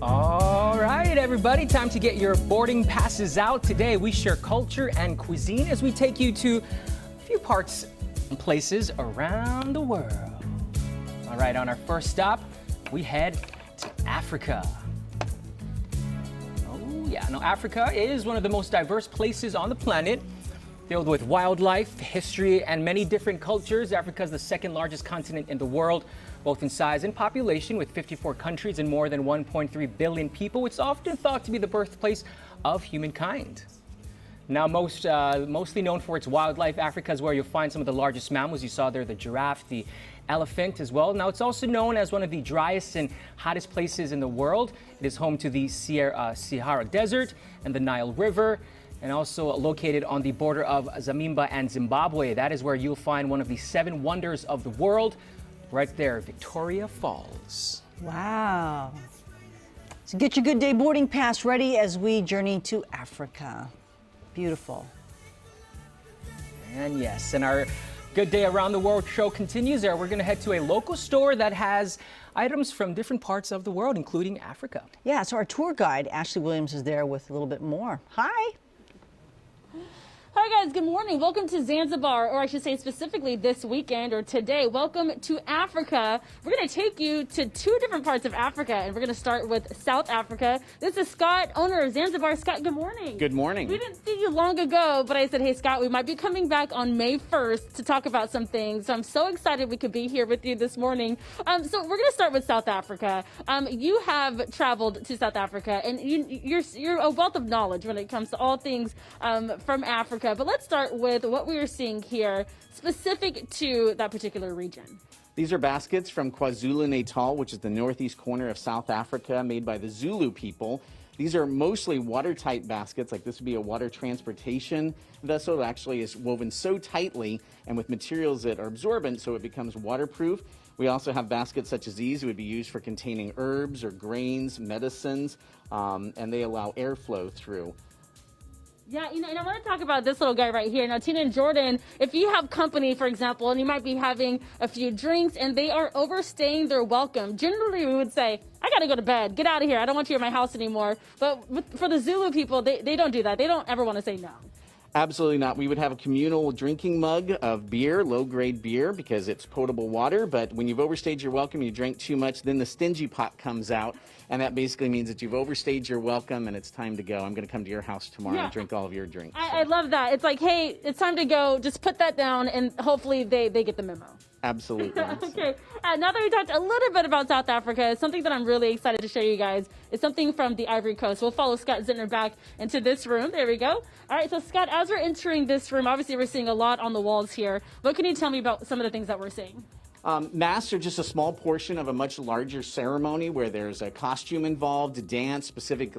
All right, everybody, time to get your boarding passes out. Today, we share culture and cuisine as we take you to a few parts and places around the world. All right, on our first stop, we head to Africa. Oh, yeah, now Africa is one of the most diverse places on the planet. Filled with wildlife, history, and many different cultures, Africa is the second largest continent in the world, both in size and population, with 54 countries and more than 1.3 billion people. It's often thought to be the birthplace of humankind. Now, mostly known for its wildlife, Africa is where you'll find some of the largest mammals. You saw there the giraffe, the elephant as well. Now, it's also known as one of the driest and hottest places in the world. It is home to the Sahara Desert and the Nile River, and also located on the border of Zanzibar and Zimbabwe. That is where you'll find one of the 7 wonders of the world, right there, Victoria Falls. Wow. So get your good day boarding pass ready as we journey to Africa. Beautiful. And yes, and our Good Day Around the World show continues there. We're gonna head to a local store that has items from different parts of the world, including Africa. Yeah, so our tour guide, Ashely Williams, is there with a little bit more. Hi. Hi guys, good morning. Welcome to Zanzibar, or I should say specifically this weekend or today. Welcome to Africa. We're going to take you to 2 different parts of Africa, and we're going to start with South Africa. This is Scott, owner of Zanzibar. Scott, good morning. Good morning. We didn't see you long ago, but I said, hey Scott, we might be coming back on May 1st to talk about some things. So I'm so excited we could be here with you this morning. So we're going to start with South Africa. You have traveled to South Africa, and you're a wealth of knowledge when it comes to all things from Africa. But let's start with what we are seeing here specific to that particular region. These are baskets from Kwazulu Natal, which is the northeast corner of South Africa, made by the Zulu people. These are mostly watertight baskets, like this would be a water transportation vessel. It actually is woven so tightly and with materials that are absorbent so it becomes waterproof. We also have baskets such as these. It would be used for containing herbs or grains, medicines, and they allow airflow through. Yeah, and I want to talk about this little guy right here. Now, Tina and Jordan, if you have company, for example, and you might be having a few drinks and they are overstaying their welcome, generally we would say, I got to go to bed. Get out of here. I don't want you in my house anymore. But for the Zulu people, they don't do that. They don't ever want to say no. Absolutely not. We would have a communal drinking mug of beer, low-grade beer, because it's potable water. But when you've overstayed your welcome, you drank too much, then the stingy pot comes out. And that basically means that you've overstayed your welcome and it's time to go. I'm going to come to your house tomorrow and drink all of your drinks. I love that. It's like, hey, it's time to go. Just put that down and hopefully they get the memo. Absolutely. Okay. Now that we talked a little bit about South Africa, something that I'm really excited to show you guys is something from the Ivory Coast. We'll follow Scott Zintner back into this room. There we go. All right. So Scott, as we're entering this room, obviously we're seeing a lot on the walls here. What can you tell me about some of the things that we're seeing? Masks are just a small portion of a much larger ceremony where there's a costume involved, dance, specific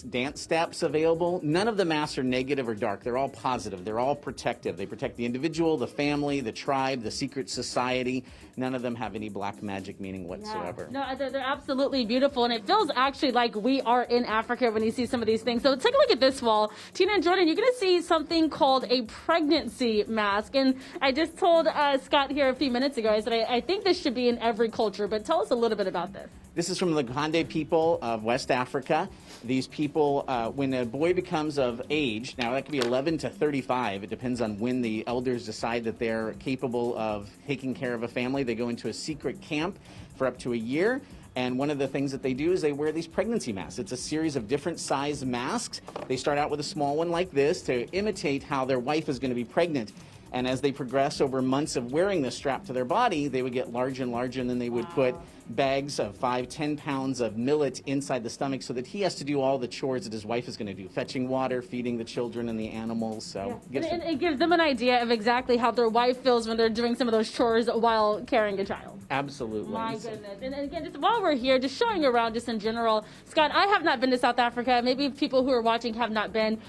dance steps available. None of the masks are negative or dark. They're all positive. They're all protective. They protect the individual, the family, the tribe, the secret society. None of them have any black magic meaning whatsoever. Yeah. No, they're absolutely beautiful, and it feels actually like we are in Africa when you see some of these things. So take a look at this wall. Tina and Jordan, you're going to see something called a pregnancy mask, and I just told Scott here a few minutes ago, I said I think this should be in every culture, but tell us a little bit about this. This is from the Gande people of West Africa. These people, when a boy becomes of age, now that could be 11 to 35, it depends on when the elders decide that they're capable of taking care of a family. They go into a secret camp for up to a year. And one of the things that they do is they wear these pregnancy masks. It's a series of different size masks. They start out with a small one like this to imitate how their wife is going to be pregnant. And as they progress over months of wearing this strap to their body, they would get larger and larger, and then they would put bags of 5-10 pounds of millet inside the stomach so that he has to do all the chores that his wife is going to do, fetching water, feeding the children and the animals. So it gives them an idea of exactly how their wife feels when they're doing some of those chores while carrying a child. Absolutely. My goodness. And again, just while we're here, just showing around just in general. Scott, I have not been to South Africa. Maybe people who are watching have not been.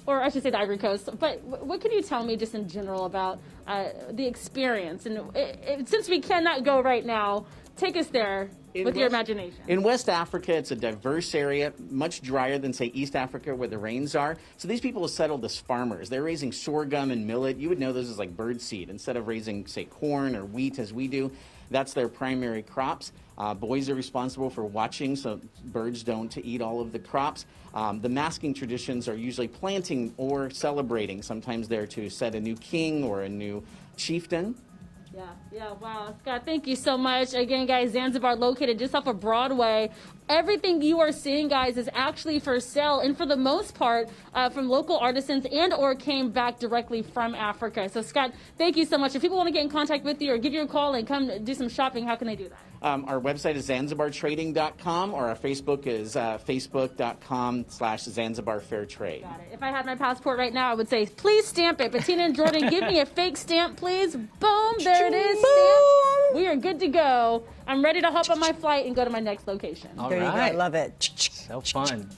Or I should say the Ivory Coast. But what can you tell me just in general about the experience? And since we cannot go right now, take us there with your imagination. In West Africa, it's a diverse area, much drier than, say, East Africa where the rains are. So these people have settled as farmers. They're raising sorghum and millet. You would know those as like bird seed instead of raising, say, corn or wheat as we do. That's their primary crops. Boys are responsible for watching so birds don't eat all of the crops. The masking traditions are usually planting or celebrating. Sometimes they're to set a new king or a new chieftain. Yeah, wow. Scott, thank you so much. Again, guys, Zanzibar located just off of Broadway. Everything you are seeing, guys, is actually for sale, and for the most part, from local artisans and or came back directly from Africa. So, Scott, thank you so much. If people want to get in contact with you or give you a call and come do some shopping, how can they do that? Our website is zanzibartrading.com, or our Facebook is facebook.com/Zanzibar Fair Trade. Got it. If I had my passport right now, I would say, please stamp it. Bettina and Jordan, give me a fake stamp, please. Boom, there it is, stamped. We are good to go. I'm ready to hop on my flight and go to my next location. All There you go. right. I love it. So fun.